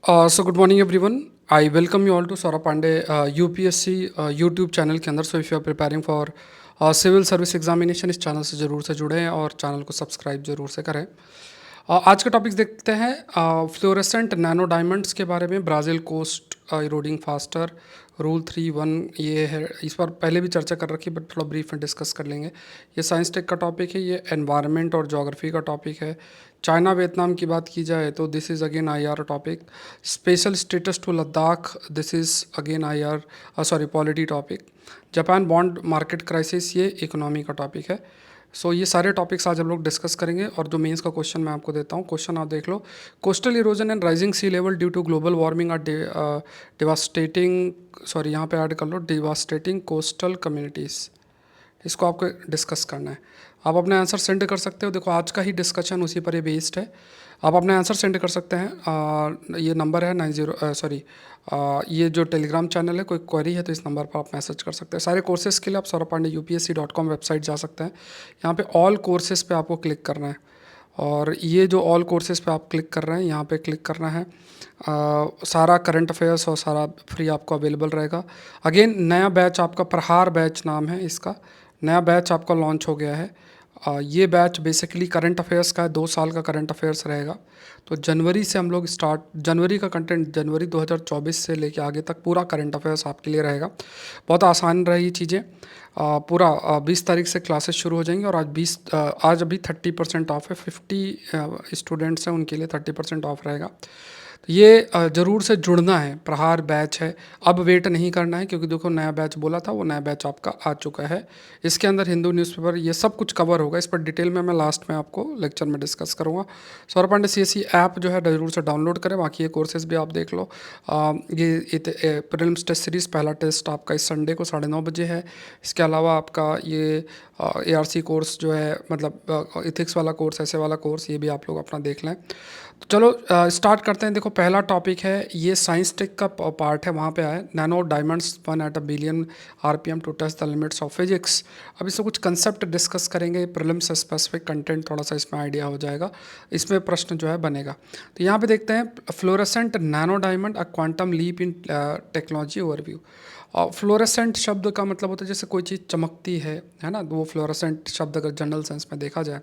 So good morning everyone. I welcome you all to Saurabh Pandey UPSC YouTube channel के अंदर. So if you are preparing for civil service examination इस channel से ज़रूर से जुड़ें और चैनल को सब्सक्राइब ज़रूर से करें. आज का टॉपिक्स देखते हैं. फ्लोरेसेंट नैनो डायमंड्स के बारे में. Brazil coast eroding faster rule 3.1 ये है. इस पर पहले भी चर्चा कर रखी बट थोड़ा ब्रीफ में डिस्कस कर लेंगे. ये साइंस टेक का टॉपिक है. ये एनवायरनमेंट और जोग्राफी का टॉपिक है. चाइना वियतनाम की बात की जाए तो this is again IR topic. Special status to Ladakh this is again IR sorry polity topic. Japan bond market crisis ये इकोनॉमी का टॉपिक है. सो ये सारे टॉपिक्स आज हम लोग डिस्कस करेंगे. और जो मेंस का क्वेश्चन मैं आपको देता हूँ, क्वेश्चन आप देख लो. Coastal erosion and rising sea level due to global warming are devastating, sorry यहाँ पे ऐड कर लो, डिवास्टेटिंग कोस्टल कम्युनिटीज़. इसको आपको डिस्कस करना है. आप अपने आंसर सेंड कर सकते हो. देखो आज का ही डिस्कशन उसी पर ये बेस्ड है. आप अपने आंसर सेंड कर सकते हैं. ये नंबर है 90 सॉरी ये जो टेलीग्राम चैनल है, कोई क्वेरी है तो इस नंबर पर आप मैसेज कर सकते हैं. सारे कोर्सेज़ के लिए आप saurabh.pandey.upsc.com वेबसाइट जा सकते हैं. यहाँ पे ऑल कोर्सेज़ पे आपको क्लिक करना है. और ये जो ऑल कोर्सेज़ पे आप क्लिक कर रहे हैं यहाँ पे क्लिक करना है. सारा करंट अफेयर्स और सारा फ्री आपको अवेलेबल रहेगा. अगेन नया बैच आपका प्रहार बैच नाम है इसका. नया बैच आपका लॉन्च हो गया है. ये बैच बेसिकली करंट अफेयर्स का है. 2 साल का करंट अफेयर्स रहेगा. तो जनवरी से हम लोग स्टार्ट, जनवरी का कंटेंट जनवरी 2024 से लेके आगे तक पूरा करंट अफेयर्स आपके लिए रहेगा. बहुत आसान रही चीज़ें. पूरा 20 तारीख से क्लासेस शुरू हो जाएंगी. और आज अभी 30% ऑफ है. 50 स्टूडेंट्स हैं उनके लिए 30% ऑफ रहेगा. तो ये ज़रूर से जुड़ना है. प्रहार बैच है. अब वेट नहीं करना है क्योंकि देखो नया बैच बोला था, वो नया बैच आपका आ चुका है. इसके अंदर हिंदू न्यूज़पेपर ये सब कुछ कवर होगा. इस पर डिटेल में मैं लास्ट में आपको लेक्चर में डिस्कस करूँगा. सौरभ पांडे CSE ऐप जो है ज़रूर से डाउनलोड करें. बाकी ये कोर्सेज भी आप देख लो. ये प्रीलिम्स टेस्ट सीरीज़ पहला टेस्ट आपका इस संडे को 9:30 बजे है. इसके अलावा आपका ये ARC कोर्स जो है, मतलब इथिक्स वाला कोर्स, ऐसे वाला कोर्स, ये भी आप लोग अपना देख लें. तो चलो स्टार्ट करते हैं. देखो पहला टॉपिक है, ये साइंस टेक का पार्ट है. वहाँ पे आया nano diamonds 1/1 billion RPM to test the limits of physics. अब इससे कुछ कंसेप्ट डिस्कस करेंगे. प्रीलिम्स स्पेसिफिक कंटेंट थोड़ा सा इसमें आइडिया हो जाएगा. इसमें प्रश्न जो है बनेगा. तो यहाँ पे देखते हैं fluorescent nano diamond a quantum leap in technology overview. और फ्लोरेसेंट शब्द का मतलब होता है जैसे कोई चीज़ चमकती है ना. तो वो फ्लोरेसेंट शब्द अगर जनरल सेंस में देखा जाए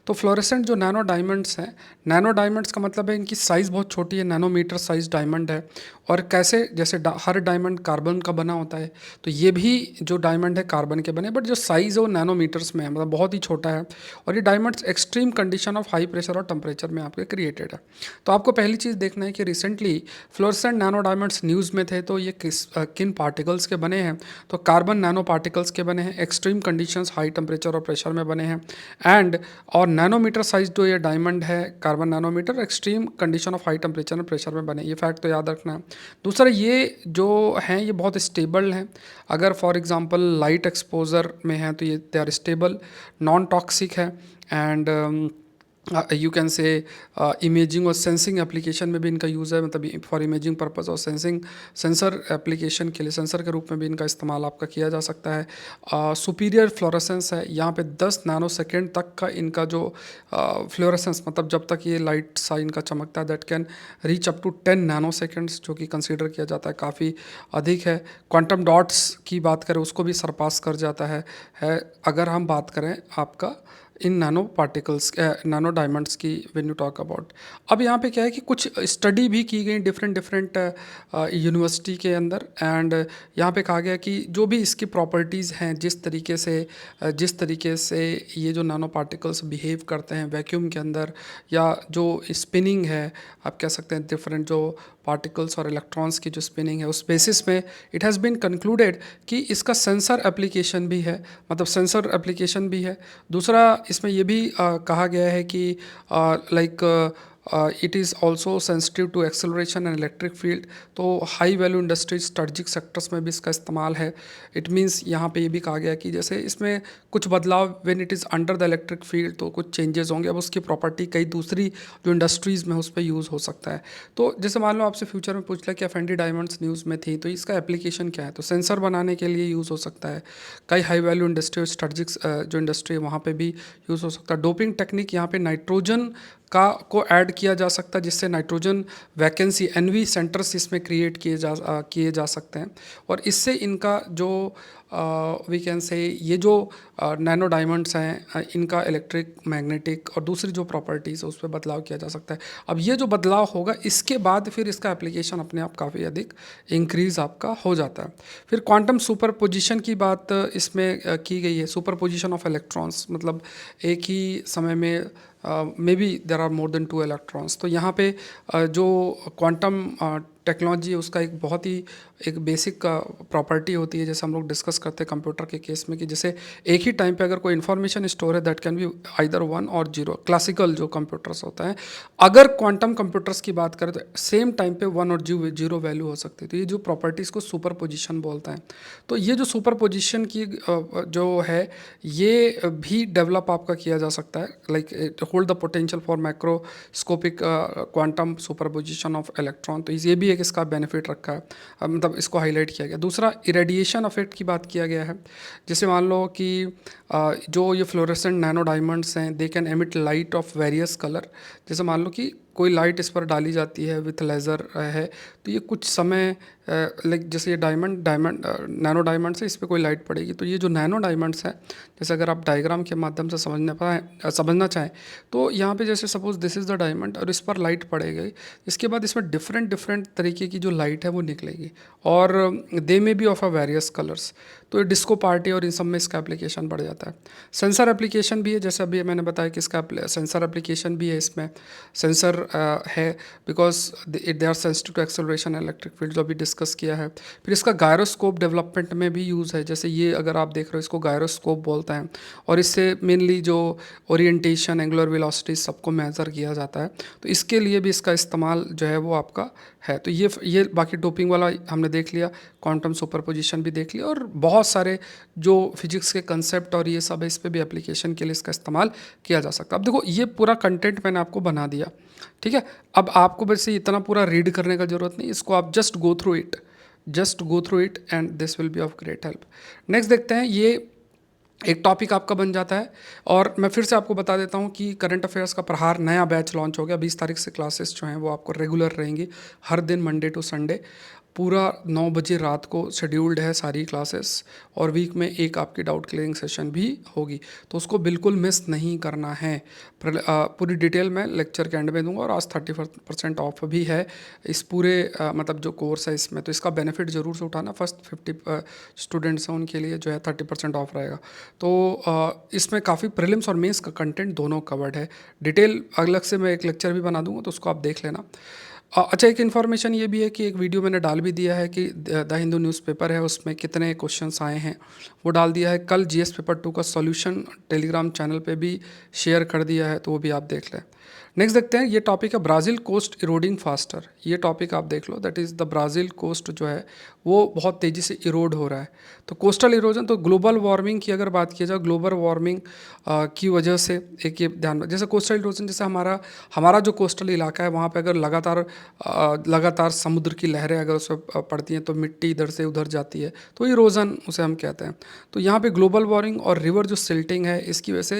तो फ्लोरेसेंट जो नैनो डायमंड्स हैं, नैनो डायमंड्स का मतलब है इनकी साइज़ बहुत छोटी है. नैनोमीटर साइज डायमंड है. और कैसे, जैसे हर डायमंड कार्बन का बना होता है, तो ये भी जो डायमंड है कार्बन के बने, बट जो साइज़ है वो नैनोमीटर्स में है, मतलब बहुत ही छोटा है. और ये diamonds extreme condition of high pressure और टेम्परेचर में आपके क्रिएटेड है. तो आपको पहली चीज़ देखना है कि recently fluorescent nano diamonds news में थे. तो ये किन पार्टिकल्स के बने हैं. तो कार्बन नैनो पार्टिकल्स के बने हैं. एक्सट्रीम कंडीशंस हाई टेम्परेचर और प्रेशर में बने हैं. और नैनोमीटर साइज जो ये डायमंड है carbon nanometre, extreme condition of high temperature और प्रेशर में बने. ये फैक्ट तो याद रखना है. दूसरा, ये जो हैं ये बहुत स्टेबल हैं. अगर फॉर एग्जांपल लाइट एक्सपोजर में है तो ये they are stable, non toxic है. And you can say imaging और सेंसिंग एप्लीकेशन में भी इनका यूज़ है. मतलब फॉर इमेजिंग पर्पस और सेंसर एप्लीकेशन के लिए, सेंसर के रूप में भी इनका इस्तेमाल आपका किया जा सकता है. सुपीरियर फ्लोरेसेंस है. यहाँ पे 10 नैनो सेकेंड तक का इनका जो फ्लोरेसेंस, मतलब जब तक ये लाइट सा इनका चमकता है, that can reach up to 10 nanoseconds, जो कि कंसीडर किया जाता है काफ़ी अधिक है. क्वांटम डॉट्स की बात करें उसको भी सरपास कर जाता है अगर हम बात करें आपका इन नैनो पार्टिकल्स, नैनो डायमंड्स की व्हेन यू टॉक अबाउट. अब यहाँ पे क्या है कि कुछ स्टडी भी की गई डिफरेंट यूनिवर्सिटी के अंदर. एंड यहाँ पे कहा गया कि जो भी इसकी प्रॉपर्टीज़ हैं, जिस तरीके से ये जो नैनो पार्टिकल्स बिहेव करते हैं वैक्यूम के अंदर, या जो स्पिनिंग है, आप कह सकते हैं डिफरेंट जो पार्टिकल्स और इलेक्ट्रॉन्स की जो स्पिनिंग है, उस बेसिस में इट हैज़ बीन कंक्लूडेड कि इसका सेंसर एप्लीकेशन भी है. मतलब सेंसर एप्लीकेशन भी है. दूसरा, इसमें ये भी कहा गया है कि like it is also sensitive to acceleration and electric field. तो high value industries strategic sectors में भी इसका इस्तेमाल है. इट मीन्स यहाँ पे ये भी कहा गया कि जैसे इसमें कुछ बदलाव when it is under the electric field, तो कुछ चेंजेस होंगे. अब उसकी प्रॉपर्टी कई दूसरी जो इंडस्ट्रीज़ में उस पर यूज़ हो सकता है. तो जैसे मान लो आपसे फ्यूचर में पूछ लिया कि एफएनडी डायमंड्स न्यूज़ में थी, तो इसका एप्लीकेशन क्या है, तो सेंसर बनाने के लिए यूज़ हो सकता है. कई हाई वैल्यू इंडस्ट्री, स्ट्रेटजिक जो इंडस्ट्री है वहाँ पे भी यूज़ हो सकता है. डोपिंग टेक्निक, यहाँ पे नाइट्रोजन को ऐड किया जा सकता है, जिससे नाइट्रोजन वैकेंसी एनवी सेंटर्स इसमें क्रिएट किए जा सकते हैं। और इससे इनका जो वी कैन से ये जो नैनो डायमंड्स हैं, इनका इलेक्ट्रिक मैग्नेटिक और दूसरी जो प्रॉपर्टीज़ है उस पर बदलाव किया जा सकता है। अब ये जो बदलाव होगा इसके बाद फिर इसका एप्लीकेशन अपने आप काफ़ी अधिक इंक्रीज़ आपका हो जाता है। फिर क्वांटम सुपरपोजिशन की बात इसमें की गई है। सुपरपोजिशन ऑफ इलेक्ट्रॉन्स मतलब एक ही समय में may be there are more than 2 electrons. तो यहाँ पे जो क्वांटम टेक्नोलॉजी है उसका एक बहुत ही एक बेसिक प्रॉपर्टी होती है, जैसे हम लोग डिस्कस करते हैं कंप्यूटर के केस में, कि जैसे एक ही टाइम पे अगर कोई इन्फॉर्मेशन स्टोर है दैट कैन बी आइदर 1 और 0। क्लासिकल जो कंप्यूटर्स होता है, अगर क्वांटम कंप्यूटर्स की बात करें तो सेम टाइम पे 1 और 0 वैल्यू हो सकती है। तो ये जो प्रॉपर्टीज़ को सुपर पोजिशन बोलते हैं। तो ये जो सुपर पोजिशन की जो है ये भी डेवलप आपका किया जा सकता है, like hold the potential for microscopic quantum superposition of electron. तो ये भी एक इसका बेनिफिट रखा है, मतलब इसको हाईलाइट किया गया। दूसरा इरेडिएशन इफेक्ट की बात किया गया है। जैसे मान लो कि जो ये फ्लोरेसेंट नैनो डायमंड्स हैं they can emit light of various colour. जैसे मान लो कि कोई लाइट इस पर डाली जाती है विथ लेज़र है, तो ये कुछ समय लाइक जैसे ये डायमंड नैनो डायमंड्स है, इस पर कोई लाइट पड़ेगी तो ये जो नैनो डायमंड्स हैं, जैसे अगर आप डायग्राम के माध्यम से समझना चाहें तो यहाँ पे जैसे suppose this is the diamond और इस पर लाइट पड़ेगी, इसके बाद इसमें डिफरेंट तरीके की जो लाइट है वो निकलेगी और they may be of a various colours. तो ये डिस्को पार्टी और इन सब में इसका एप्लीकेशन बढ़ जाता है। सेंसर एप्लीकेशन भी है, जैसे अभी मैंने बताया कि इसका सेंसर एप्लीकेशन भी है। इसमें सेंसर है because they are sensitive to acceleration electric field, जो अभी डिस्कस किया है। फिर इसका गायरोस्कोप डेवलपमेंट में भी यूज़ है। जैसे ये अगर आप देख रहे हो इसको गायरोस्कोप बोलते हैं और इससे मेनली जो ओरिएंटेशन, एंगुलर वेलोसिटी सबको मेजर किया जाता है। तो इसके लिए भी इसका इस्तेमाल जो है वो आपका है। तो ये बाकी डोपिंग वाला हमने देख लिया, क्वांटम सुपरपोजिशन भी देख लिया और बहुत सारे जो फिजिक्स के कंसेप्ट और ये सब है, इस पे भी एप्लीकेशन के लिए इसका इस्तेमाल किया जा सकता है। अब देखो ये पूरा कंटेंट मैंने आपको बना दिया, ठीक है। अब आपको बस इतना पूरा रीड करने का ज़रूरत नहीं, इसको आप just go through it and this will be of great help. Next देखते हैं, ये एक टॉपिक आपका बन जाता है। और मैं फिर से आपको बता देता हूँ कि करंट अफेयर्स का प्रहार नया बैच लॉन्च हो गया। 20 तारीख से क्लासेस जो हैं वो आपको रेगुलर रहेंगी, हर दिन मंडे टू संडे पूरा 9 बजे रात को शेड्यूल्ड है सारी क्लासेस। और वीक में एक आपकी डाउट क्लियरिंग सेशन भी होगी, तो उसको बिल्कुल मिस नहीं करना है। पूरी डिटेल मैं लेक्चर के एंड में दूंगा। और आज 30% ऑफ भी है इस पूरे मतलब जो कोर्स है इसमें, तो इसका बेनिफिट ज़रूर से उठाना। फर्स्ट 50 स्टूडेंट्स हैं उनके लिए जो है 30% ऑफ रहेगा। तो इसमें काफ़ी प्रीलिम्स और मेंस का कंटेंट दोनों कवर्ड है। डिटेल अलग से मैं एक लेक्चर भी बना दूंगा, तो उसको आप देख लेना। अच्छा, एक इन्फॉर्मेशन ये भी है कि एक वीडियो मैंने डाल भी दिया है कि द हिंदू न्यूज़पेपर है उसमें कितने क्वेश्चंस आए हैं, वो डाल दिया है। कल जीएस पेपर 2 का सॉल्यूशन टेलीग्राम चैनल पे भी शेयर कर दिया है, तो वो भी आप देख लें। नेक्स्ट देखते हैं, ये टॉपिक है ब्राज़ील कोस्ट इरोडिंग फास्टर। ये टॉपिक आप देख लो, that is the Brazil coast जो है वो बहुत तेज़ी से इरोड हो रहा है। तो कोस्टल इरोजन, तो ग्लोबल वार्मिंग की अगर बात की जाए, ग्लोबल वार्मिंग की वजह से एक ये ध्यान में, जैसे कोस्टल इरोजन, जैसे हमारा जो कोस्टल इलाका है वहाँ पे अगर लगातार समुद्र की लहरें अगर उस पर पड़ती हैं तो मिट्टी इधर से उधर जाती है, तो इरोजन उसे हम कहते हैं। तो यहाँ पे ग्लोबल वार्मिंग और रिवर जो सिल्टिंग है इसकी वजह से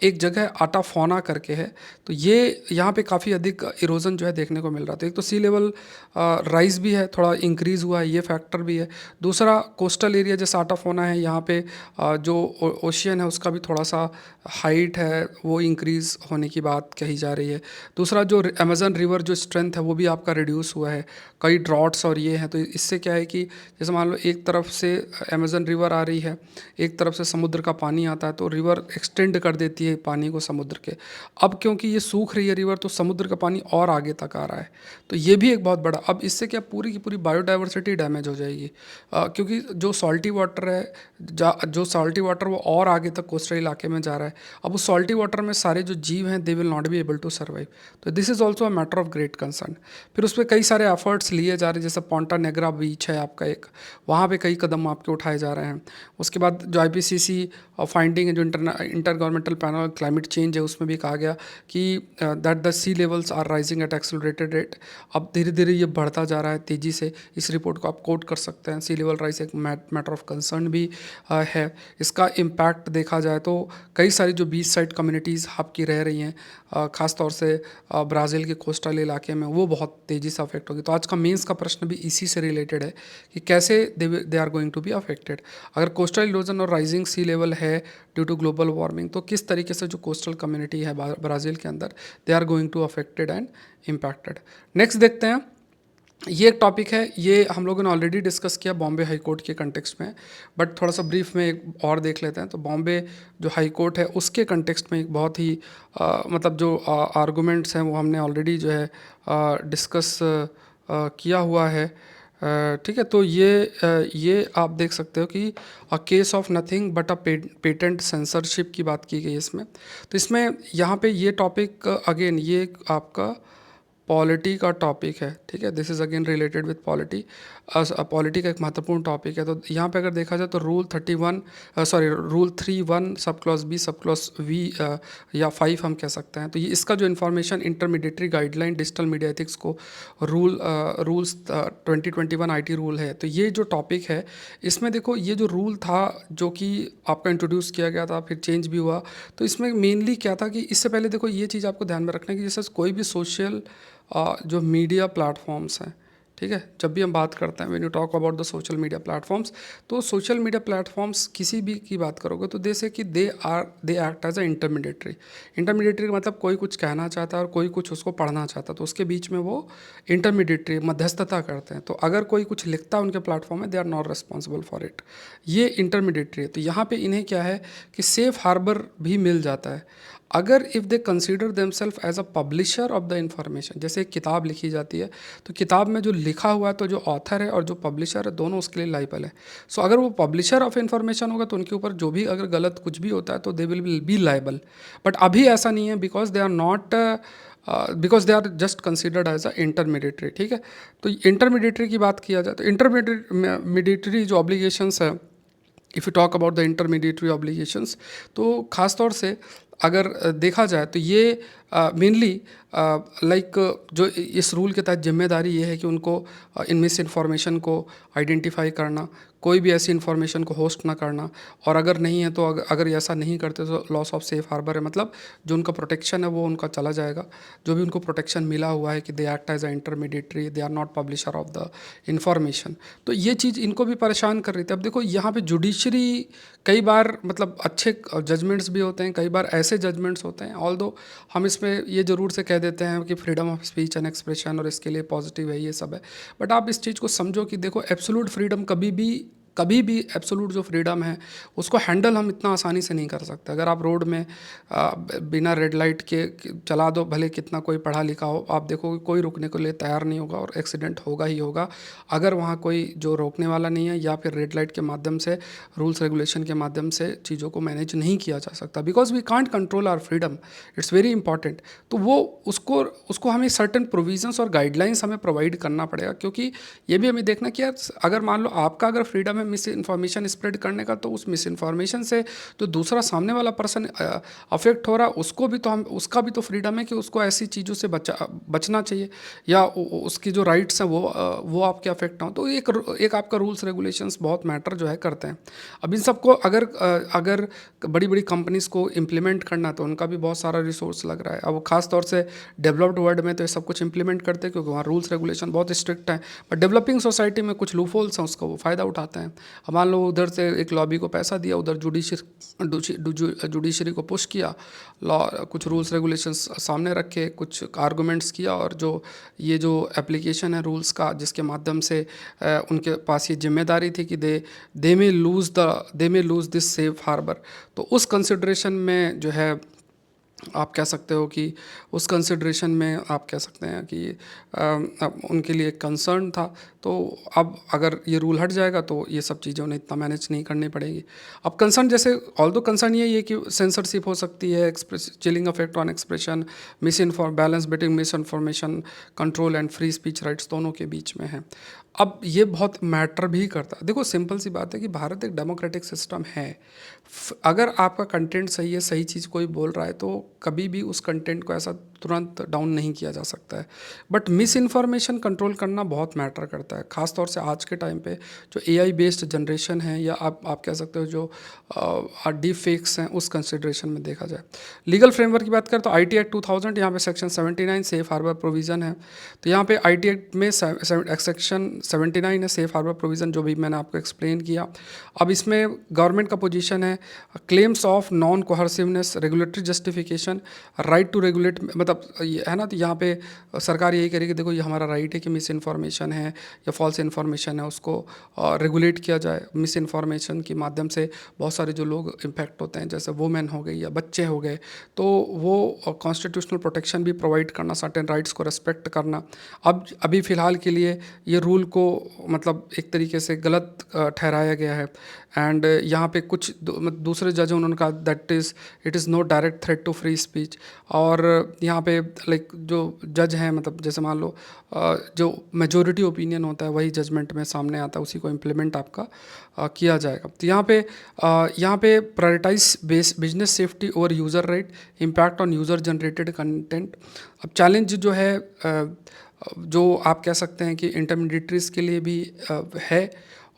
एक जगह आटाफोना करके है, तो ये यहाँ पे काफ़ी अधिक इरोजन जो है देखने को मिल रहा था। एक तो सी लेवल राइज भी है, थोड़ा इंक्रीज़ हुआ है, ये फैक्टर भी है। दूसरा कोस्टल एरिया जैसे आटाफोना है, यहाँ पे जो ओशियन है उसका भी थोड़ा सा हाइट है वो इंक्रीज़ होने की बात कही जा रही है। दूसरा जो अमेजन रिवर जो स्ट्रेंथ है वो भी आपका रिड्यूस हुआ है, कई ड्रॉट्स और ये हैं। तो इससे क्या है कि जैसे मान लो एक तरफ से अमेजन रिवर आ रही है, एक तरफ से समुद्र का पानी आता है, तो रिवर एक्सटेंड कर देती है पानी को समुद्र के। अब क्योंकि ये सूख रही है रिवर, तो समुद्र का पानी और आगे तक आ रहा है, तो ये भी एक बहुत बड़ा, अब इससे क्या पूरी की पूरी बायोडाइवर्सिटी डैमेज हो जाएगी। क्योंकि जो सॉल्टी वाटर है, जो सॉल्टी वाटर वो और आगे तक कोस्टल इलाके में जा रहा है। अब उस सॉल्टी वाटर में सारे जो जीव हैं they will not be able to survive. तो this is also a matter of great concern. फिर उस पर कई सारे एफर्ट्स लिए जा रहे हैं, जैसे पोंटा नेग्रा बीच है आपका एक, वहाँ पे कई कदम आपके उठाए जा रहे हैं। उसके बाद जो IPCC फाइंडिंग है, जो intergovernmental panel climate change है, उसमें भी कहा गया कि कि that the sea levels are rising at accelerated rate. अब धीरे धीरे ये बढ़ता जा रहा है तेज़ी से। इस रिपोर्ट को आप कोट कर सकते हैं। सी लेवल राइज एक मैटर ऑफ कंसर्न भी है। इसका इम्पैक्ट देखा जाए तो कई सारी जो बीच साइड कम्युनिटीज़ आपकी रह रही हैं, ख़ास तौर से ब्राज़ील के कोस्टल इलाके में, वो बहुत तेज़ी से अफेक्ट होगी। तो आज का मेंस का प्रश्न भी इसी से रिलेटेड है कि कैसे they are going to be affected. अगर कोस्टल इरोजन और राइजिंग सी लेवल है ड्यू टू ग्लोबल वार्मिंग, तो किस तरीके से जो कोस्टल कम्युनिटी है ब्राज़ील के अंदर, they are going to affected and impacted. Next देखते हैं, ये एक टॉपिक है, ये हम लोगों ने ऑलरेडी डिस्कस किया बॉम्बे हाई कोर्ट के कंटेक्स्ट में, बट थोड़ा सा ब्रीफ में एक और देख लेते हैं। तो बॉम्बे जो हाई कोर्ट है उसके कंटेक्स्ट में एक बहुत ही मतलब जो आर्गूमेंट्स हैं वो हमने ऑलरेडी जो है डिस्कस किया हुआ है। ठीक है, तो ये आप देख सकते हो कि a case of nothing but a patent censorship की बात की गई है इसमें। तो इसमें यहाँ पे ये टॉपिक अगेन ये आपका पॉलिटी का टॉपिक है। ठीक है, this is again related with polity. Polity का एक महत्वपूर्ण टॉपिक है। तो यहाँ पे अगर देखा जाए तो rule 3(1) sub clause B sub clause V या 5 हम कह सकते हैं। तो ये इसका जो information intermediary guideline digital media ethics को रूल्स 2021 आईटी रूल है। तो ये जो टॉपिक है इसमें देखो, ये जो रूल था जो कि आपका इंट्रोड्यूस किया गया था फिर चेंज भी हुआ, तो इसमें मेनली क्या था कि इससे पहले देखो ये चीज़ आपको ध्यान में रखना है कि जैसे कोई भी सोशल जो मीडिया प्लेटफॉर्म्स हैं, ठीक है, जब भी हम बात करते हैं when you talk about the social media platforms, तो सोशल मीडिया प्लेटफॉर्म्स किसी भी की बात करोगे तो जैसे कि they act as a intermediary का मतलब कोई कुछ कहना चाहता है और कोई कुछ उसको पढ़ना चाहता है, तो उसके बीच में वो इंटरमीडिएटरी मध्यस्थता करते हैं। तो अगर कोई कुछ लिखता है उनके प्लेटफॉर्म में, they are not responsible for it, ये इंटरमीडिएटरी है। तो यहाँ पे इन्हें क्या है कि सेफ हार्बर भी मिल जाता है अगर if they consider themselves as a publisher of the information. जैसे एक किताब लिखी जाती है तो किताब में जो लिखा हुआ है, तो जो ऑथर है और जो पब्लिशर है दोनों उसके लिए लाइबल है। सो अगर वो पब्लिशर ऑफ इंफॉर्मेशन होगा तो उनके ऊपर जो भी अगर गलत कुछ भी होता है तो they will be liable. But अभी ऐसा नहीं है because they are not because they are just considered as a intermediary. ठीक है, तो इंटरमीडिएटरी की बात किया जाए तो इंटरमीडिएटरी जो ऑब्लिगेशंस है, if you talk about the intermediary obligations, तो ख़ास तौर से अगर देखा जाए तो ये मेनली लाइक जो इस रूल के तहत जिम्मेदारी ये है कि उनको इन मिस इन्फॉर्मेशन को आइडेंटिफाई करना, कोई भी ऐसी इन्फॉर्मेशन को होस्ट ना करना, और अगर नहीं है तो अगर ऐसा नहीं करते तो लॉस ऑफ सेफ हार्बर है, मतलब जो उनका प्रोटेक्शन है वो उनका चला जाएगा। जो भी उनको प्रोटेक्शन मिला हुआ है कि they act as a intermediary, they are not publisher of the information, तो ये चीज़ इनको भी परेशान कर रही थी। अब देखो यहाँ पे जुडिशरी कई बार मतलब अच्छे जजमेंट्स भी होते हैं, कई बार ऐसे जजमेंट्स होते हैं, ऑल्दो हम इसमें ये ज़रूर से कह देते हैं कि freedom of speech and expression और इसके लिए पॉजिटिव है, ये सब है। बट आप इस चीज़ को समझो कि देखो एब्सोल्यूट फ्रीडम कभी भी एब्सोल्यूट जो फ्रीडम है उसको हैंडल हम इतना आसानी से नहीं कर सकते। अगर आप रोड में बिना रेड लाइट के चला दो, भले कितना कोई पढ़ा लिखा हो, आप देखोगे कोई रुकने को लिए तैयार नहीं होगा और एक्सीडेंट होगा ही होगा अगर वहाँ कोई जो रोकने वाला नहीं है, या फिर रेड लाइट के माध्यम से रूल्स रेगुलेशन के माध्यम से चीज़ों को मैनेज नहीं किया जा सकता। Because we can't control our freedom, it's very important. तो वो उसको हमें सर्टन प्रोविजंस और गाइडलाइंस हमें प्रोवाइड करना पड़ेगा, क्योंकि ये भी हमें देखना कि यार अगर मान लो आपका अगर फ्रीडम है मिस इन्फॉर्मेशन स्प्रेड करने का, तो उस मिस इन्फॉर्मेशन से जो दूसरा सामने वाला पर्सन अफेक्ट हो रहा है उसका भी तो फ्रीडम है कि उसको ऐसी चीज़ों से बचना चाहिए, या उसकी जो राइट्स हैं वो आपके अफेक्ट ना हो। तो एक आपका रूल्स रेगुलेशंस बहुत मैटर जो है करते हैं। अब इन सबको अगर बड़ी बड़ी कंपनीज़ को इम्प्लीमेंट करना, तो उनका भी बहुत सारा रिसोर्स लग रहा है। अब खास तौर से डेवलप्ड वर्ल्ड में तो ये सब कुछ इंप्लीमेंट करते हैं क्योंकि वहाँ रूल्स रेगुलेशन बहुत स्ट्रिक्ट हैं। बट डेवलपिंग सोसाइटी में कुछ लूपहोल्स हैं, उसका वो फ़ायदा उठाते हैं। अब मान लो उधर से एक लॉबी को पैसा दिया, उधर जुडिशरी को पुश किया, लॉ कुछ रूल्स रेगुलेशंस सामने रखे, कुछ आर्गूमेंट्स किया, और ये जो एप्लीकेशन है रूल्स का जिसके माध्यम से उनके पास ये जिम्मेदारी थी कि दे मे लूज़ दिस सेफ हार्बर। तो उस कंसिड्रेशन में जो है आप कह सकते हो कि उस कंसिड्रेशन में आप कह सकते हैं कि अब उनके लिए कंसर्न था। तो अब अगर ये रूल हट जाएगा तो ये सब चीज़ें उन्हें इतना मैनेज नहीं करनी पड़ेगी। अब कंसर्न जैसे ऑल्दो कंसर्न ये है कि सेंसरशिप हो सकती है, chilling effect on expression, balance between miss information control and free speech rights दोनों के बीच में है। अब ये बहुत मैटर भी करता है। देखो सिंपल सी बात है कि भारत एक डेमोक्रेटिक सिस्टम है। अगर आपका कंटेंट सही है, सही चीज़ कोई बोल रहा है, तो कभी भी उस कंटेंट को ऐसा तुरंत डाउन नहीं किया जा सकता है। बट मिस इन्फॉर्मेशन कंट्रोल करना बहुत मैटर करता है, ख़ास तौर से आज के टाइम पे जो एआई बेस्ड जनरेशन है, या आप कह सकते हो जो डीप फेक्स हैं, उस कंसिडरेशन में देखा जाए। लीगल फ्रेमवर्क की बात करें तो आईटी एक्ट 2000, यहाँ पे सेक्शन 79 सेफ हार्बर प्रोविज़न है। तो यहाँ पे आईटी एक्ट में सेक्शन 79 है सेफ हार्बर प्रोविज़न, जो भी मैंने आपको एक्सप्लेन किया। अब इसमें गवर्नमेंट का पोजीशन है claims of non coerciveness, regulatory justification, right to regulate, मतलब ये है ना। तो यहाँ पे सरकार यही करेगी, देखो ये हमारा राइट है कि मिस इन्फॉर्मेशन है या फॉल्स इन्फॉर्मेशन है उसको रेगुलेट किया जाए। मिस इन्फॉर्मेशन के माध्यम से बहुत सारे जो लोग इम्पैक्ट होते हैं, जैसे वुमेन हो गई या बच्चे हो गए, तो वो कॉन्स्टिट्यूशनल प्रोटेक्शन भी प्रोवाइड करना, सर्टेन राइट्स को रेस्पेक्ट करना। अब अभी फ़िलहाल के लिए ये रूल को मतलब एक तरीके से गलत ठहराया गया है। एंड यहाँ पे कुछ दूसरे जज उन्होंने कहा that it is no direct threat to free speech. और यहाँ पे लाइक जो जज हैं, मतलब जैसे मान लो जो मेजोरिटी ओपिनियन होता है वही जजमेंट में सामने आता है, उसी को इम्प्लीमेंट आपका किया जाएगा। तो यहाँ पे prioritise business safety over user right, impact on user generated content. अब चैलेंज जो है जो आप कह सकते हैं कि इंटरमीडिएटरीज़ के लिए भी है,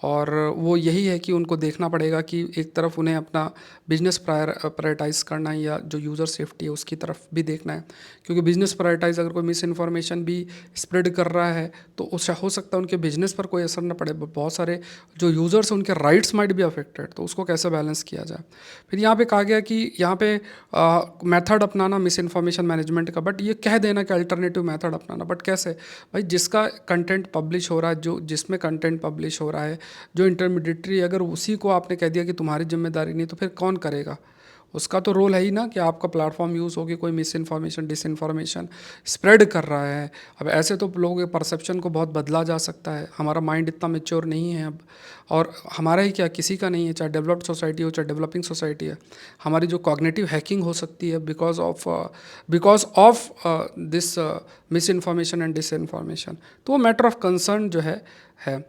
और वो यही है कि उनको देखना पड़ेगा कि एक तरफ उन्हें अपना बिजनेस प्रायोरिटाइज़ करना है, या जो यूज़र सेफ्टी है उसकी तरफ भी देखना है। क्योंकि बिजनेस प्रायोरिटाइज़ अगर कोई मिस इन्फॉर्मेशन भी स्प्रेड कर रहा है तो उससे हो सकता है उनके बिजनेस पर कोई असर न पड़े, बहुत सारे जो यूज़र्स हैं उनके राइट्स माइट बी अफेक्टेड, तो उसको कैसे बैलेंस किया जाए। फिर यहाँ पे कहा गया कि यहाँ पे मेथड अपनाना मिस इन्फॉर्मेशन मैनेजमेंट का, बट ये कह देना कि अल्टरनेटिव मेथड अपनाना, बट कैसे भाई, जिसका कंटेंट पब्लिश हो रहा है, जो जिसमें कंटेंट पब्लिश हो रहा है, जो इंटरमीडिएटरी, अगर उसी को आपने कह दिया कि तुम्हारी जिम्मेदारी नहीं, तो फिर कौन करेगा। उसका तो रोल है ही ना कि आपका प्लेटफॉर्म यूज़ हो कि कोई मिस इन्फॉर्मेशन डिसइन्फॉर्मेशन स्प्रेड कर रहा है। अब ऐसे तो लोगों के परसेप्शन को बहुत बदला जा सकता है, हमारा माइंड इतना मेच्योर नहीं है अब, और हमारा ही क्या किसी का नहीं है, चाहे डेवलप्ड सोसाइटी हो चाहे डेवलपिंग सोसाइटी है। हमारी जो कॉग्निटिव हैकिंग हो सकती है because of this miss information and disinformation, तो वो मैटर ऑफ कंसर्न जो है।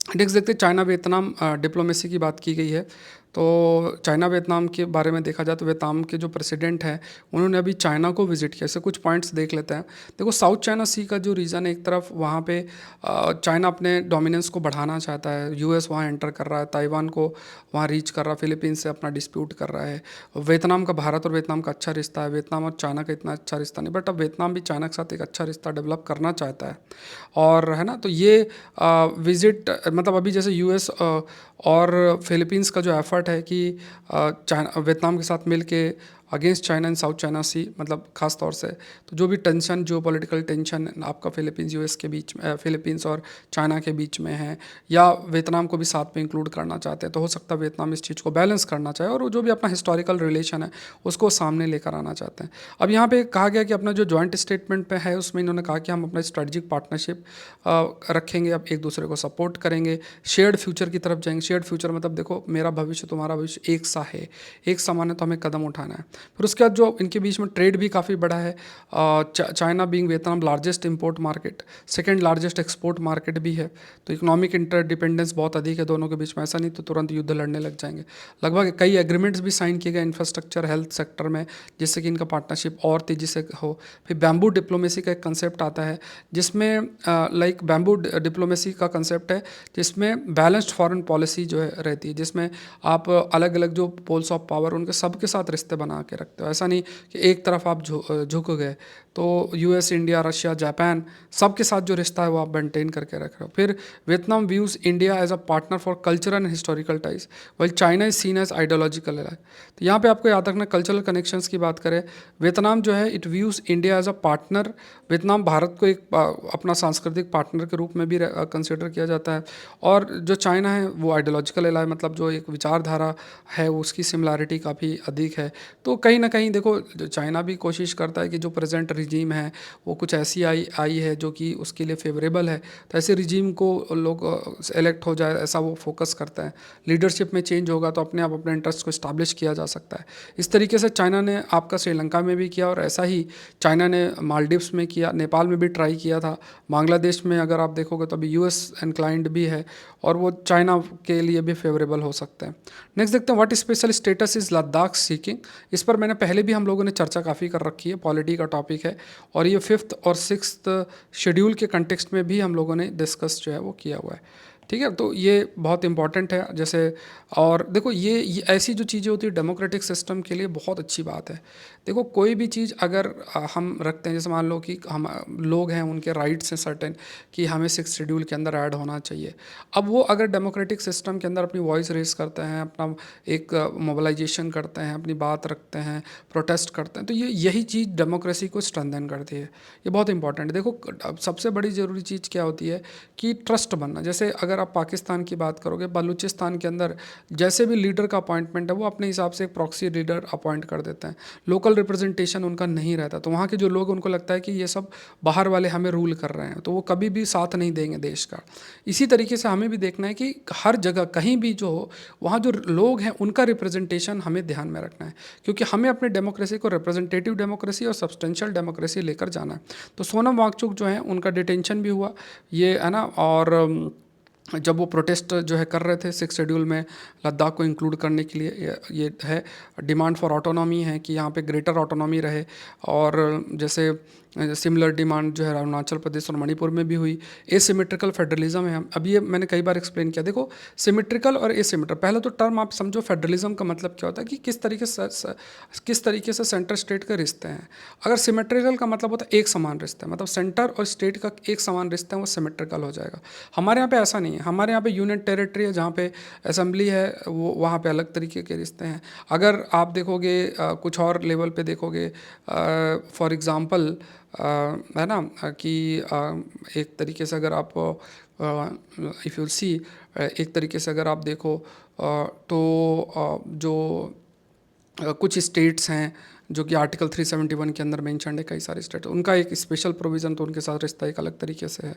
नेक्स्ट देखते हैं चाइना वियतनाम डिप्लोमेसी की बात की गई है। तो चाइना वियतनाम के बारे में देखा जाए तो वियतनाम के जो प्रेसिडेंट हैं उन्होंने अभी चाइना को विजिट किया। ऐसे कुछ पॉइंट्स देख लेते हैं। देखो साउथ चाइना सी का जो रीजन है, एक तरफ वहाँ पे चाइना अपने डोमिनेंस को बढ़ाना चाहता है, यूएस वहाँ एंटर कर रहा है, ताइवान को वहाँ रीच कर रहा है, फिलीपींस से अपना डिस्प्यूट कर रहा है। वियतनाम का, भारत और वियतनाम का अच्छा रिश्ता है, वियतनाम और चाइना का इतना अच्छा रिश्ता नहीं, बट अब वियतनाम भी चाइना के साथ एक अच्छा रिश्ता डेवलप करना चाहता है। और है ना, तो ये विजिट मतलब अभी जैसे यूएस और फिलीपींस का जो एफर्ट है कि चाइना वियतनाम के साथ मिल के against China and South China Sea, मतलब खास तौर से तो जो भी टेंशन, जो पॉलिटिकल टेंशन आपका फिलीपींस यूएस के बीच में, फिलीपींस और चाइना के बीच में है, या वियतनाम को भी साथ में इंक्लूड करना चाहते हैं, तो हो सकता है वियतनाम इस चीज़ को बैलेंस करना चाहे और जो भी अपना हिस्टोरिकल रिलेशन है उसको सामने लेकर आना चाहते हैं। अब यहाँ पे कहा गया कि अपना जो जॉइंट स्टेटमेंट पे है उसमें इन्होंने कहा कि हम अपना स्ट्रेटजिक पार्टनरशिप रखेंगे, अब एक दूसरे को सपोर्ट करेंगे, शेयर्ड फ्यूचर की तरफ जाएंगे। शेयर्ड फ्यूचर मतलब देखो मेरा भविष्य तुम्हारा भविष्य एक सा है, एक समान है, तो हमें कदम उठाना है। फिर उसके बाद जो इनके बीच में ट्रेड भी काफ़ी बड़ा है, China being Vietnam largest import market, second largest export market भी है, तो इकोनॉमिक इंटरडिपेंडेंस बहुत अधिक है दोनों के बीच में। ऐसा नहीं तो तुरंत युद्ध लड़ने लग जाएंगे। लगभग कई एग्रीमेंट्स भी साइन किए गए इंफ्रास्ट्रक्चर, हेल्थ सेक्टर में, जिससे कि इनका पार्टनरशिप और तेज़ी से हो। फिर बैम्बू डिप्लोमेसी का एक कंसेप्ट आता है जिसमें लाइक बैम्बू डिप्लोमेसी का कंसेप्ट है जिसमें बैलेंस्ड फॉरेन पॉलिसी जो है रहती है, जिसमें आप अलग अलग जो पोल्स ऑफ पावर उनके सबके साथ रिश्ते बना के रखते हो। ऐसा नहीं कि एक तरफ आप झुक गए, तो यूएस, इंडिया, रशिया, जापान सबके साथ जो रिश्ता है वो आप मेंटेन करके रख रहे हो। फिर Vietnam views India as a partner for cultural and historical ties, well China is seen as ideological ally. तो यहाँ पे आपको याद रखना, कल्चरल कनेक्शंस की बात करें, वियतनाम जो है it views India as a partner. वियतनाम भारत को एक अपना सांस्कृतिक पार्टनर के रूप में भी कंसिडर किया जाता है। और जो चाइना है वो आइडियोलॉजिकल एलाय, मतलब जो एक विचारधारा है उसकी सिमिलैरिटी काफ़ी अधिक है। तो कहीं ना कहीं देखो चाइना भी कोशिश करता है कि जो प्रेजेंट रिजीम है वो कुछ ऐसी आई है जो कि उसके लिए फेवरेबल है, तो ऐसे रिजीम को लोग एलेक्ट हो जाए ऐसा वो फोकस करता है। लीडरशिप में चेंज होगा तो अपने आप अपने इंटरेस्ट को इस्टाब्लिश किया जा सकता है। इस तरीके से चाइना ने आपका श्रीलंका में भी किया, और ऐसा ही चाइना ने मालदीव्स में किया, नेपाल में भी ट्राई किया था, बांग्लादेश में अगर आप देखोगे तो अभी यूएस इनक्लाइंड भी है और वो चाइना के लिए भी फेवरेबल हो सकते हैं। नेक्स्ट देखते हैं what special status is Ladakh seeking. इस पर मैंने पहले भी हम लोगों ने चर्चा काफ़ी कर रखी है, पॉलिटी का टॉपिक है, और ये 5th और 6th शेड्यूल के कंटेक्स्ट में भी हम लोगों ने डिस्कस जो है वो किया हुआ है। ठीक है, तो ये बहुत इंपॉर्टेंट है। जैसे और देखो ये ऐसी जो चीज़ें होती है डेमोक्रेटिक सिस्टम के लिए बहुत अच्छी बात है। देखो कोई भी चीज़ अगर हम रखते हैं, जैसे मान लो कि हम लोग हैं, उनके राइट्स हैं सर्टेन कि हमें 6 शेड्यूल के अंदर ऐड होना चाहिए। अब वो अगर डेमोक्रेटिक सिस्टम के अंदर अपनी वॉइस रेस करते हैं, अपना एक मोबिलाइजेशन करते हैं, अपनी बात रखते हैं, प्रोटेस्ट करते हैं, तो यही चीज़ डेमोक्रेसी को स्ट्रेंथन करती है। ये बहुत इंपॉर्टेंट है। देखो अब सबसे बड़ी ज़रूरी चीज़ क्या होती है कि ट्रस्ट बनना। जैसे अगर आप पाकिस्तान की बात करोगे, बलूचिस्तान के अंदर जैसे भी लीडर का अपॉइंटमेंट है वो अपने हिसाब से एक प्रॉक्सी लीडर अपॉइंट कर देते हैं, लोकल रिप्रेजेंटेशन उनका नहीं रहता। तो वहाँ के जो लोग, उनको लगता है कि ये सब बाहर वाले हमें रूल कर रहे हैं, तो वो कभी भी साथ नहीं देंगे देश का। इसी तरीके से हमें भी देखना है कि हर जगह कहीं भी जो हो, वहाँ जो लोग हैं उनका रिप्रेजेंटेशन हमें ध्यान में रखना है, क्योंकि हमें अपने डेमोक्रेसी को रिप्रेजेंटेटिव डेमोक्रेसी और सब्सटेंशियल डेमोक्रेसी लेकर जाना है। तो सोनम वांगचुक जो है उनका डिटेंशन भी हुआ, ये है ना, और जब वो प्रोटेस्ट जो है कर रहे थे 6 शेड्यूल में लद्दाख को इंक्लूड करने के लिए, ये है डिमांड फॉर ऑटोनॉमी है कि यहाँ पे ग्रेटर ऑटोनॉमी रहे। और जैसे सिमिलर डिमांड जो है अरुणाचल प्रदेश और मणिपुर में भी हुई। एसिमेट्रिकल फेडरलिज्म है, अभी ये मैंने कई बार एक्सप्लेन किया। देखो सिमेट्रिकल और एसिमेट्रिकल, पहले तो टर्म आप समझो, फेडरलिज्म का मतलब क्या होता है कि किस तरीके से सेंटर स्टेट के रिश्ते हैं। अगर सिमेट्रिकल का मतलब होता है एक समान रिश्ते हैं, मतलब सेंटर और स्टेट का एक समान रिश्ते हैं, वो सिमेट्रिकल हो जाएगा। हमारे यहाँ पे ऐसा नहीं है, हमारे यहाँ पे यूनियन टेरिटरी है, जहाँ पे असेंबली है, वो वहाँ पे अलग तरीके के रिश्ते हैं। अगर आप देखोगे कुछ और लेवल पे देखोगे, फॉर एग्ज़ाम्पल है ना, कि एक तरीके से अगर आप इफ़ यू सी, एक तरीके से अगर आप देखो तो जो कुछ स्टेट्स हैं जो कि आर्टिकल 371 के अंदर मेंशन्ड है, कई सारे स्टेट, उनका एक स्पेशल प्रोविज़न, तो उनके साथ रिश्ता एक अलग तरीके से है।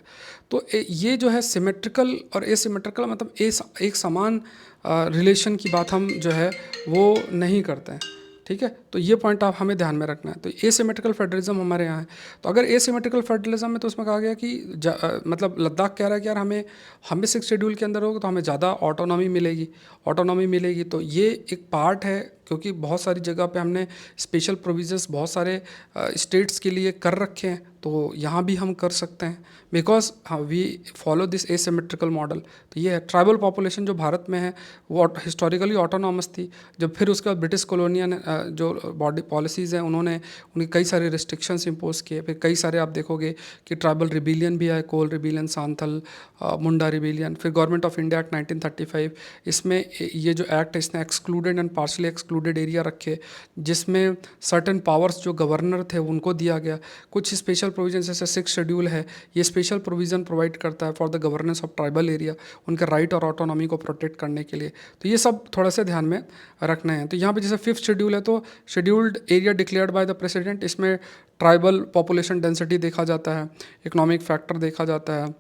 तो ये जो है सिमेट्रिकल और एसिमेट्रिकल, मतलब एक समान रिलेशन की बात हम जो है वो नहीं करते हैं। ठीक है, तो ये पॉइंट आप हमें ध्यान में रखना है। तो एसिमेट्रिकल फेडरलिज्म हमारे यहाँ है। तो अगर एसिमेट्रिकल फेडरलिज्म में, तो उसमें कहा गया कि मतलब लद्दाख कह रहा है कि यार हमें 6 शेड्यूल के अंदर होगा तो हमें ज़्यादा ऑटोनॉमी मिलेगी। तो ये एक पार्ट है, क्योंकि बहुत सारी जगह पे हमने स्पेशल प्रोविजंस बहुत सारे स्टेट्स के लिए कर रखे हैं, तो यहाँ भी हम कर सकते हैं, because we follow this asymmetrical model. तो ये है ट्राइबल पॉपुलेशन जो भारत में है वो हिस्टोरिकली ऑटोनॉमस थी। जब फिर उसके बाद ब्रिटिश कॉलोनियन जो बॉडी पॉलिसीज़ हैं, उन्होंने उनके कई सारे रिस्ट्रिक्शंस इम्पोज किए। फिर कई सारे आप देखोगे कि ट्राइबल रिबेलियन भी आए, कोल रिबेलियन, सांथल मुंडा रिबेलियन। फिर गवर्नमेंट ऑफ इंडिया एक्ट 1935, इसमें ये जो एक्ट है इसने excluded and partially excluded area रखे, जिसमें सर्टेन पावर्स जो गवर्नर थे उनको दिया गया। कुछ स्पेशल प्रोविजन जैसे 6 शेड्यूल है, ये स्पेशल प्रोविज़न प्रोवाइड करता है for the governance of tribal area, उनके राइट और ऑटोनॉमी को प्रोटेक्ट करने के लिए। तो ये सब थोड़ा सा ध्यान में रखना है। तो यहाँ पे जैसे 5th शेड्यूल है, तो scheduled area declared by the president, इसमें ट्राइबल पॉपुलेशन डेंसिटी देखा जाता है, इकोनॉमिक फैक्टर देखा जाता है।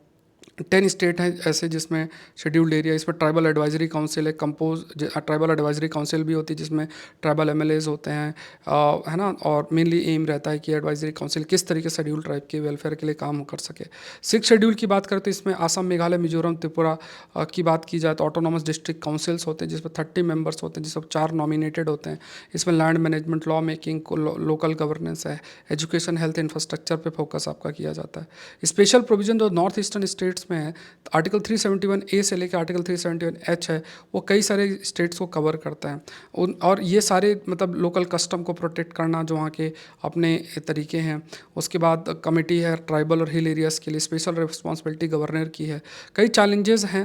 10 स्टेट हैं ऐसे जिसमें शेड्यूल्ड एरिया, इसमें ट्राइबल एडवाइजरी काउंसिल है, ट्राइबल एडवाइजरी काउंसिल भी होती है जिसमें ट्राइबल एमएलएज होते हैं, है ना। और मेनली एम रहता है कि एडवाइजरी काउंसिल किस तरीके से शेड्यूल ट्राइब के वेलफेयर के लिए काम कर सके। 6 शेड्यूल की बात करते हैं, इसमें आसाम, मेघालय, मिजोरम, त्रिपुरा की बात की जाए तो ऑटोनॉमस डिस्ट्रिक्ट काउंसिल्स होते हैं जिसमें 30 मेंबर्स होते हैं, जिसमें 4 नॉमिनेटेड होते हैं। इसमें land management, law making, local governance है, एजुकेशन, हेल्थ, इंफ्रास्ट्रक्चर पे फोकस आपका किया जाता है। स्पेशल प्रोविजन जो नॉर्थ ईस्टर्न स्टेट्स में है, आर्टिकल 371 ए से लेकर आर्टिकल 371 एच है, वो कई सारे स्टेट्स को कवर करता है। और ये सारे मतलब लोकल कस्टम को प्रोटेक्ट करना जो वहाँ के अपने तरीके हैं। उसके बाद कमेटी है ट्राइबल और हिल एरियाज़ के लिए, स्पेशल रिस्पॉन्सिबिलिटी गवर्नर की है। कई चैलेंजेस हैं,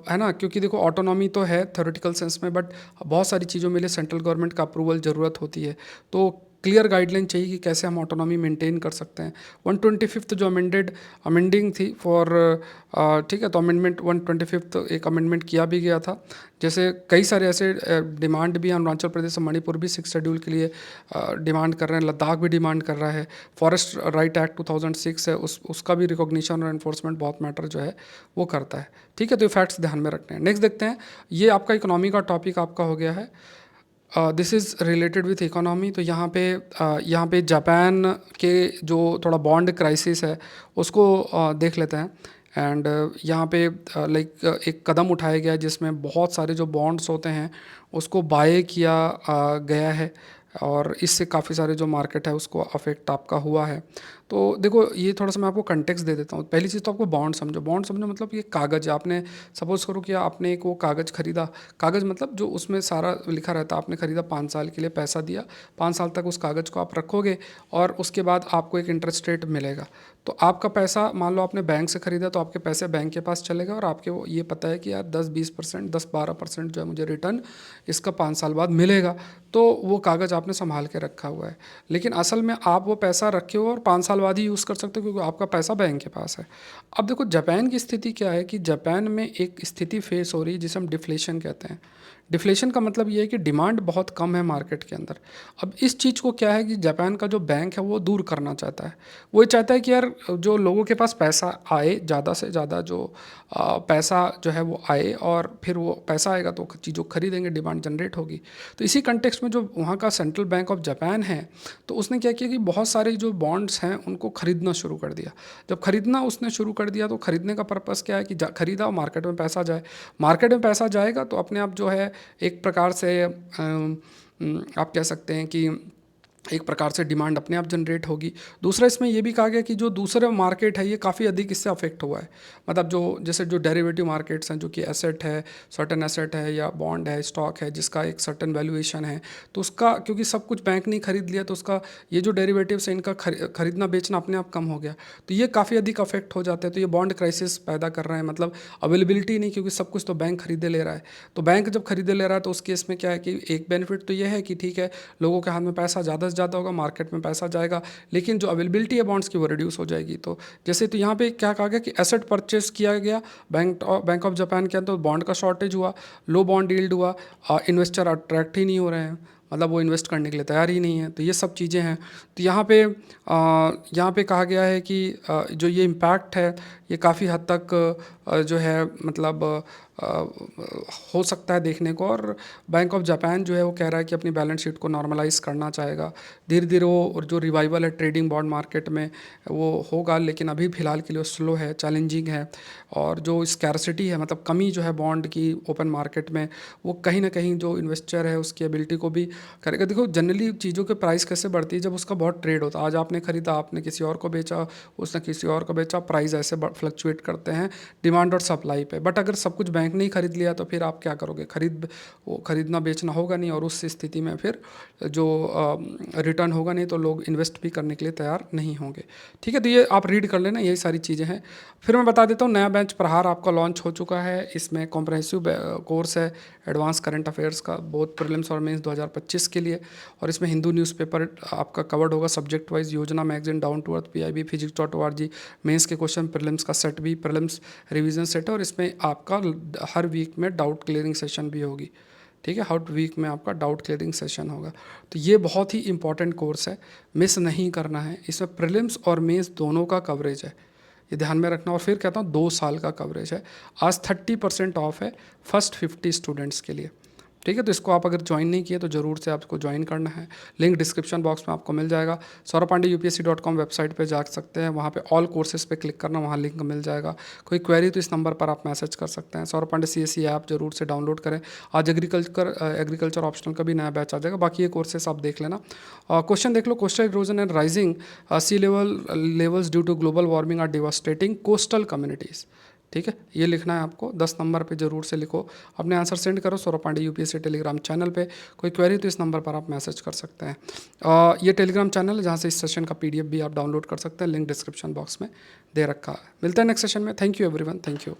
है ना, क्योंकि देखो ऑटोनॉमी तो है थ्योरेटिकल सेंस में, बट बहुत सारी चीज़ों में लिए सेंट्रल गवर्नमेंट का अप्रूवल ज़रूरत होती है। तो क्लियर गाइडलाइन चाहिए कि कैसे हम ऑटोनॉमी मेंटेन कर सकते हैं। 125th जो अमेंडिंग थी फॉर, ठीक है, तो अमेंडमेंट 125th एक अमेंडमेंट किया भी गया था। जैसे कई सारे ऐसे डिमांड भी हैं, अरुणाचल प्रदेश और मणिपुर भी 6 शेड्यूल के लिए डिमांड कर रहे हैं, लद्दाख भी डिमांड कर रहा है। फॉरेस्ट राइट एक्ट 2006 है, उसका भी रिकॉग्निशन और एनफोर्समेंट बहुत मैटर जो है वो करता है। ठीक है, तो ये फैक्ट्स ध्यान में रखने हैं। नेक्स्ट देखते हैं, ये आपका इकोनॉमी का टॉपिक आपका हो गया है। This is related with economy. तो यहाँ पे जापान के जो थोड़ा बॉन्ड क्राइसिस है उसको देख लेते हैं। एंड यहाँ पे लाइक एक कदम उठाया गया है जिसमें बहुत सारे जो बॉन्ड्स होते हैं उसको बाय किया गया है। और इससे काफ़ी सारे जो मार्केट है उसको अफेक्ट आपका हुआ है। तो देखो ये थोड़ा-सा मैं आपको कॉन्टेक्स्ट दे देता हूँ। पहली चीज़ तो आपको बॉन्ड समझो मतलब ये कागज़ है। आपने सपोज़ करो कि आपने एक वो कागज़ खरीदा, कागज़ मतलब जो उसमें सारा लिखा रहता है, आपने खरीदा 5 साल के लिए पैसा दिया, 5 साल तक उस कागज़ को आप रखोगे और उसके बाद आपको एक इंटरेस्ट रेट मिलेगा। तो आपका पैसा मान लो आपने बैंक से खरीदा तो आपके पैसे बैंक के पास चलेगा और आपके वो ये पता है कि यार 10-20%, 10-12% जो है मुझे रिटर्न इसका 5 साल बाद मिलेगा। तो वो कागज़ आपने सँभाल के रखा हुआ है। लेकिन असल में आप वो पैसा रखे हो और 5 साल बाद ही यूज़ कर सकते हो क्योंकि आपका पैसा बैंक के पास है। अब देखो जापान की स्थिति क्या है कि जापान में एक स्थिति फेस हो रही है जिसे हम डिफ्लेशन कहते हैं। डिफ्लेशन का मतलब ये है कि डिमांड बहुत कम है मार्केट के अंदर। अब इस चीज़ को क्या है कि जापान का जो बैंक है वो दूर करना चाहता है। वो ये चाहता है कि यार जो लोगों के पास पैसा आए, ज़्यादा से ज़्यादा जो पैसा जो है वो आए और फिर वो पैसा आएगा तो चीज़ों को खरीदेंगे, डिमांड जनरेट होगी। तो इसी कंटेक्स्ट में जो वहाँ का सेंट्रल बैंक ऑफ जापान है, तो उसने क्या किया कि बहुत सारे जो बॉन्ड्स हैं उनको खरीदना शुरू कर दिया। जब खरीदना उसने शुरू कर दिया तो खरीदने का पर्पज़ क्या है कि खरीदा और मार्केट में पैसा जाए। मार्केट में पैसा जाएगा तो अपने आप जो है एक प्रकार से आप कह सकते हैं कि एक प्रकार से डिमांड अपने आप जनरेट होगी। दूसरा इसमें ये भी कहा गया कि जो दूसरा मार्केट है ये काफ़ी अधिक इससे अफेक्ट हुआ है। मतलब जो जैसे जो डेरिवेटिव मार्केट्स हैं जो कि एसेट है, सर्टेन एसेट है या बॉन्ड है, स्टॉक है जिसका एक सर्टेन वैल्यूएशन है, तो उसका क्योंकि सब कुछ बैंक ने खरीद लिया तो उसका ये जो डेरिवेटिव्स है इनका खरीदना बेचना अपने आप कम हो गया। तो ये काफ़ी अधिक अफेक्ट हो जाते हैं। तो ये बॉन्ड क्राइसिस पैदा कर रहे हैं, मतलब अवेलेबिलिटी नहीं क्योंकि सब कुछ तो बैंक खरीदे ले रहा है। तो बैंक जब खरीदे ले रहा है तो उस केस में क्या है कि एक बेनिफिट तो ये है कि ठीक है, लोगों के हाथ में पैसा ज़्यादा से ज़्यादा होगा, मार्केट में पैसा जाएगा, लेकिन जो अवेलेबिलिटी है बॉन्ड्स की वो रिड्यूस हो जाएगी। तो जैसे तो यहाँ पे क्या कहा गया कि एसेट परचेस किया गया बैंक ऑफ जापान के अंदर, बॉन्ड का शॉर्टेज हुआ, लो बॉन्ड यील्ड हुआ, इन्वेस्टर अट्रैक्ट ही नहीं हो रहे हैं, मतलब वो इन्वेस्ट करने के लिए तैयार ही नहीं है। तो ये सब चीज़ें हैं। तो यहाँ पे कहा गया है कि जो ये इम्पैक्ट है ये काफ़ी हद तक जो है मतलब हो सकता है देखने को। और बैंक ऑफ जापान जो है वो कह रहा है कि अपनी बैलेंस शीट को नॉर्मलाइज़ करना चाहेगा। धीरे धीरे वो और जो रिवाइवल है ट्रेडिंग बॉन्ड मार्केट में वो होगा, लेकिन अभी फ़िलहाल के लिए स्लो है, चैलेंजिंग है। और जो स्कैरसिटी है मतलब कमी जो है बॉन्ड की ओपन मार्केट में, वो कहीं ना कहीं जो इन्वेस्टर है उसकी एबिलिटी को भी करेगा। देखो जनरली चीज़ों के प्राइस कैसे बढ़ती है जब उसका बहुत ट्रेड होता है। आज आपने खरीदा, आपने किसी और को बेचा, उसने किसी और को बेचा, प्राइस ऐसे फ्लक्चुएट करते हैं डिमांड और सप्लाई पे। बट अगर सब कुछ बैंक ने ही खरीद लिया तो फिर आप क्या करोगे? वो खरीदना बेचना होगा नहीं और उस स्थिति में फिर जो रिटर्न होगा नहीं तो लोग इन्वेस्ट भी करने के लिए तैयार नहीं होंगे। ठीक है, तो ये आप रीड कर लेना, यही सारी चीज़ें हैं। फिर मैं बता देता हूँ नया बैच प्रहार आपका लॉन्च हो चुका है। इसमें कॉम्प्रहेंसिव कोर्स है एडवांस करंट अफेयर्स का, बोथ प्रीलिम्स और मेंस 2025 के लिए। और इसमें हिंदू न्यूज़पेपर आपका कवर्ड होगा subject wise, Yojana magazine, down to earth, PIB, physics.org, mains के क्वेश्चन, प्रीलिम्स का सेट भी, प्रीलिम्स रिवीजन सेट है। और इसमें आपका हर वीक में डाउट क्लियरिंग सेशन भी होगी। ठीक है, हर वीक में आपका डाउट क्लियरिंग सेशन होगा। तो ये बहुत ही इंपॉर्टेंट कोर्स है, मिस नहीं करना है। इसमें प्रीलिम्स और मेंस दोनों का कवरेज है, ये ध्यान में रखना। और फिर कहता हूँ 2 साल का कवरेज है। आज 30% ऑफ है फर्स्ट 50 स्टूडेंट्स के लिए। ठीक है, तो इसको आप अगर ज्वाइन नहीं किए तो ज़रूर से आपको ज्वाइन करना है। लिंक डिस्क्रिप्शन बॉक्स में आपको मिल जाएगा। saurabh.pandey.upsc.com वेबसाइट पे जा सकते हैं, वहाँ पे ऑल कोर्सेज पे क्लिक करना, वहाँ लिंक मिल जाएगा। कोई क्वेरी तो इस नंबर पर आप मैसेज कर सकते हैं। सौरभ पांडे CSE ऐप जरूर से डाउनलोड करें। आज एग्रीकल्चर ऑप्शनल का भी नया बैच आ जाएगा, बाकी ये कोर्सेस आप देख लेना। क्वेश्चन देख लो, coastal erosion and rising sea levels due to global warming are devastating coastal communities. ठीक है, ये लिखना है आपको, 10 नंबर पे ज़रूर से लिखो। अपने आंसर सेंड करो Saurabh Pande UPSC telegram channel पे। कोई क्वेरी तो इस नंबर पर आप मैसेज कर सकते हैं। ये टेलीग्राम चैनल है जहाँ से इस सेशन का PDF भी आप डाउनलोड कर सकते हैं, लिंक डिस्क्रिप्शन बॉक्स में दे रखा है। मिलते हैं नेक्स्ट सेशन में। Thank you everyone, thank you.